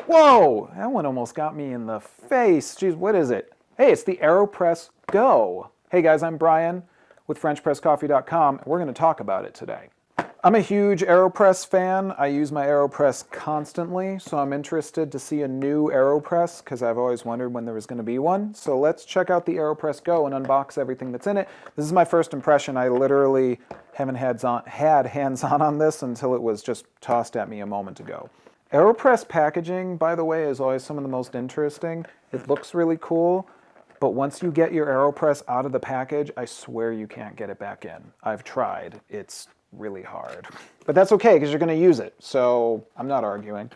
Whoa, that one almost got me in the face. Jeez, what is it? Hey, it's the AeroPress Go. Hey guys, I'm Brian with FrenchPressCoffee.com, and we're going to talk about it today. I'm a huge AeroPress fan. I use my AeroPress constantly, so I'm interested to see a new AeroPress because I've always wondered when there was going to be one. So let's check out the AeroPress Go and unbox everything that's in it. This is my first impression. I literally haven't had hands-on this until it was just tossed at me a moment ago. AeroPress packaging, by the way, is always some of the most interesting. It looks really cool, but once you get your AeroPress out of the package, I swear you can't get it back in. I've tried. It's really hard. But that's okay, because you're going to use it, so I'm not arguing.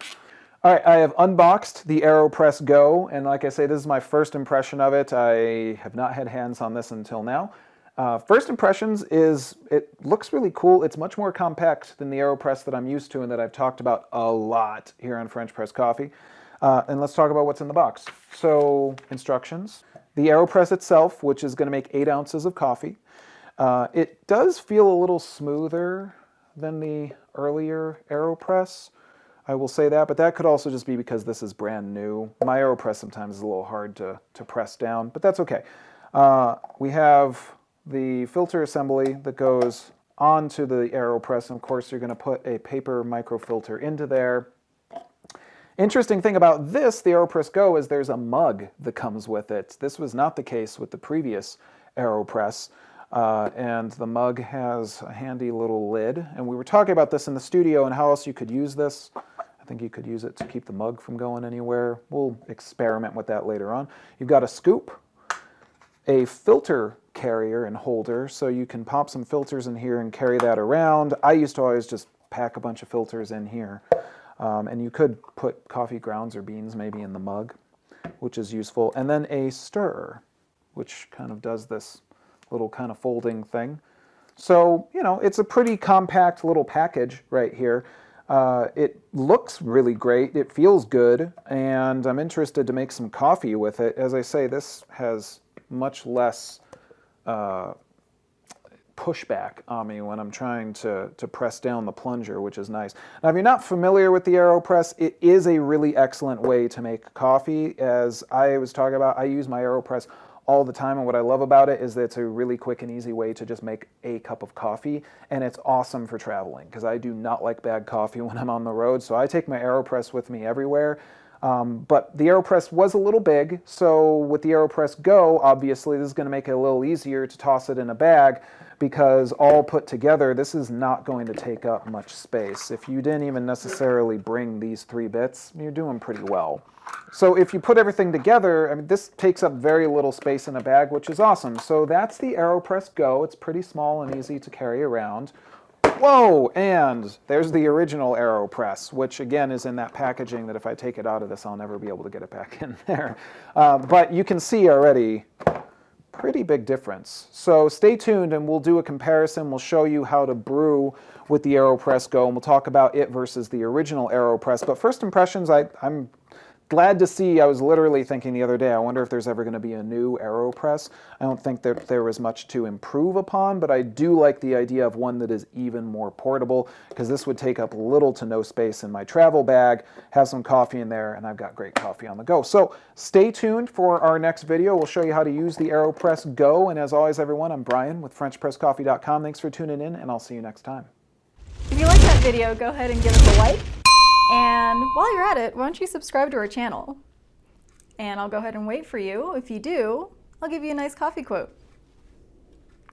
All right, I have unboxed the AeroPress Go, and like I say, this is my first impression of it. I have not had hands on this until now. First impressions is it looks really cool. It's much more compact than the AeroPress that I'm used to and that I've talked about a lot here on French Press Coffee. And let's talk about what's in the box. So, instructions. The AeroPress itself, which is going to make 8 ounces of coffee. It does feel a little smoother than the earlier AeroPress. I will say that, but that could also just be because this is brand new. My AeroPress sometimes is a little hard to press down, but that's okay. We have the filter assembly that goes onto the AeroPress, and of course you're going to put a paper microfilter into there. Interesting thing about this, the AeroPress Go, is there's a mug that comes with it. This was not the case with the previous AeroPress, and the mug has a handy little lid, and we were talking about this in the studio and how else you could use this. I think you could use it to keep the mug from going anywhere. We'll experiment with that later on. You've got a scoop, a filter carrier and holder, so you can pop some filters in here and carry that around. I used to always just pack a bunch of filters in here. And you could put coffee grounds or beans maybe in the mug, which is useful. And then a stirrer, which kind of does this little kind of folding thing. So, you know, it's a pretty compact little package right here. It looks really great. It feels good. And I'm interested to make some coffee with it. As I say, this has much less pushback on me when I'm trying to press down the plunger, which is nice. Now, if you're not familiar with the AeroPress, it is a really excellent way to make coffee. As I was talking about, I use my AeroPress all the time, and what I love about it is that it's a really quick and easy way to just make a cup of coffee, and it's awesome for traveling, because I do not like bad coffee when I'm on the road, so I take my AeroPress with me everywhere. But the AeroPress was a little big, so with the AeroPress Go, obviously this is going to make it a little easier to toss it in a bag, because all put together, this is not going to take up much space. If you didn't even necessarily bring these 3 bits, you're doing pretty well. So if you put everything together, I mean, this takes up very little space in a bag, which is awesome. So that's the AeroPress Go. It's pretty small and easy to carry around. Whoa, and there's the original AeroPress, which again is in that packaging that if I take it out of this, I'll never be able to get it back in there. But you can see already, pretty big difference. So stay tuned and we'll do a comparison. We'll show you how to brew with the AeroPress Go, and we'll talk about it versus the original AeroPress. But first impressions, I'm glad to see. I was literally thinking the other day, I wonder if there's ever going to be a new AeroPress. I don't think that there was much to improve upon, but I do like the idea of one that is even more portable, because this would take up little to no space in my travel bag, have some coffee in there, and I've got great coffee on the go. So stay tuned for our next video. We'll show you how to use the AeroPress Go, and as always, everyone, I'm Brian with FrenchPressCoffee.com. Thanks for tuning in, and I'll see you next time. If you like that video, go ahead and give us a like. And while you're at it, why don't you subscribe to our channel? And I'll go ahead and wait for you. If you do, I'll give you a nice coffee quote.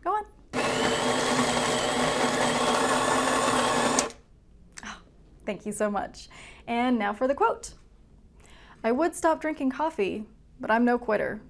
Go on. Oh, thank you so much. And now for the quote. I would stop drinking coffee, but I'm no quitter.